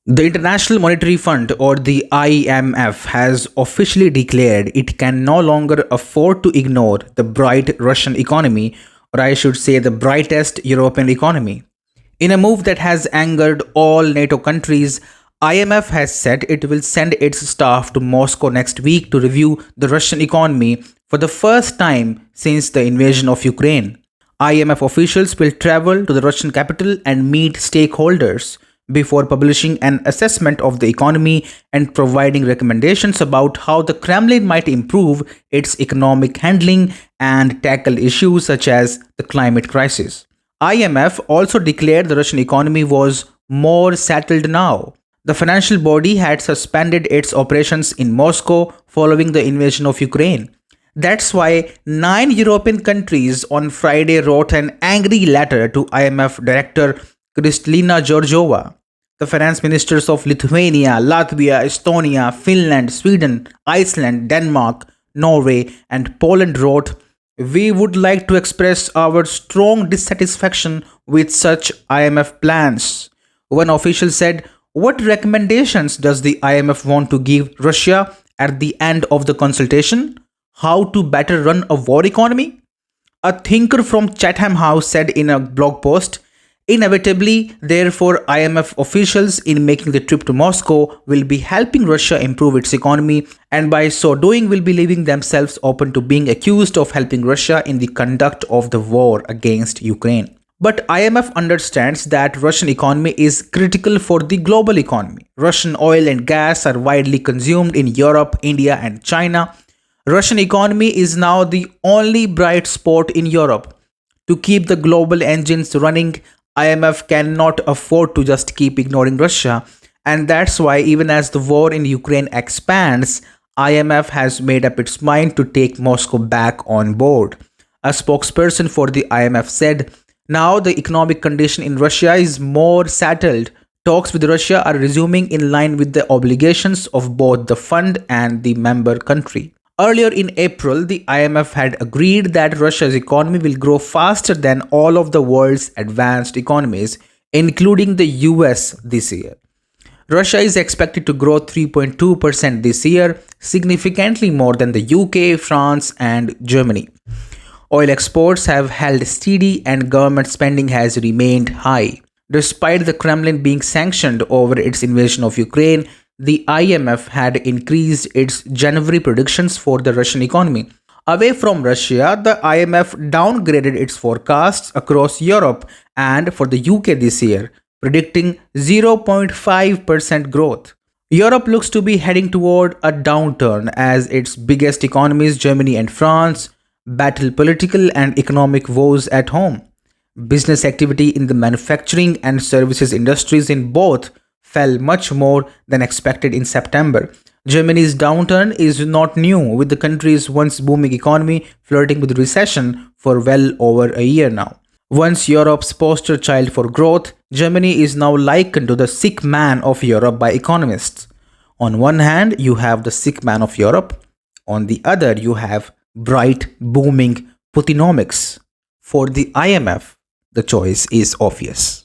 The International Monetary Fund, or the IMF, has officially declared it can no longer afford to ignore the bright Russian economy, or I should say, the brightest European economy. In a move that has angered all NATO countries, IMF has said it will send its staff to Moscow next week to review the Russian economy for the first time since the invasion of Ukraine. IMF officials will travel to the Russian capital and meet stakeholders before publishing an assessment of the economy and providing recommendations about how the Kremlin might improve its economic handling and tackle issues such as the climate crisis. IMF also declared the Russian economy was more settled now. The financial body had suspended its operations in Moscow following the invasion of Ukraine. That's why 9 European countries on Friday wrote an angry letter to IMF Director Kristalina Georgieva. The finance ministers of Lithuania, Latvia, Estonia, Finland, Sweden, Iceland, Denmark, Norway, and Poland wrote, "We would like to express our strong dissatisfaction with such IMF plans." One official said, "What recommendations does the IMF want to give Russia at the end of the consultation? How to better run a war economy?" A thinker from Chatham House said in a blog post, "Inevitably, therefore, IMF officials in making the trip to Moscow will be helping Russia improve its economy, and by so doing will be leaving themselves open to being accused of helping Russia in the conduct of the war against Ukraine." But IMF understands that Russian economy is critical for the global economy. Russian oil and gas are widely consumed in Europe, India, and China. Russian economy is now the only bright spot in Europe. To keep the global engines running, IMF cannot afford to just keep ignoring Russia, and that's why even as the war in Ukraine expands, IMF has made up its mind to take Moscow back on board. A spokesperson for the IMF said, "Now the economic condition in Russia is more settled. Talks with Russia are resuming in line with the obligations of both the fund and the member country." Earlier in April, the IMF had agreed that Russia's economy will grow faster than all of the world's advanced economies, including the US this year. Russia is expected to grow 3.2% this year, significantly more than the UK, France, and Germany. Oil exports have held steady and government spending has remained high. Despite the Kremlin being sanctioned over its invasion of Ukraine, the IMF had increased its January predictions for the Russian economy. Away from Russia, the IMF downgraded its forecasts across Europe and for the UK this year, predicting 0.5% growth. Europe looks to be heading toward a downturn as its biggest economies, Germany and France, battle political and economic woes at home. Business activity in the manufacturing and services industries in both fell much more than expected in September. Germany's downturn is not new, with the country's once booming economy flirting with recession for well over a year now. Once Europe's poster child for growth, Germany is now likened to the sick man of Europe by economists. On one hand, you have the sick man of Europe. On the other, you have bright, booming Putinomics. For the IMF, the choice is obvious.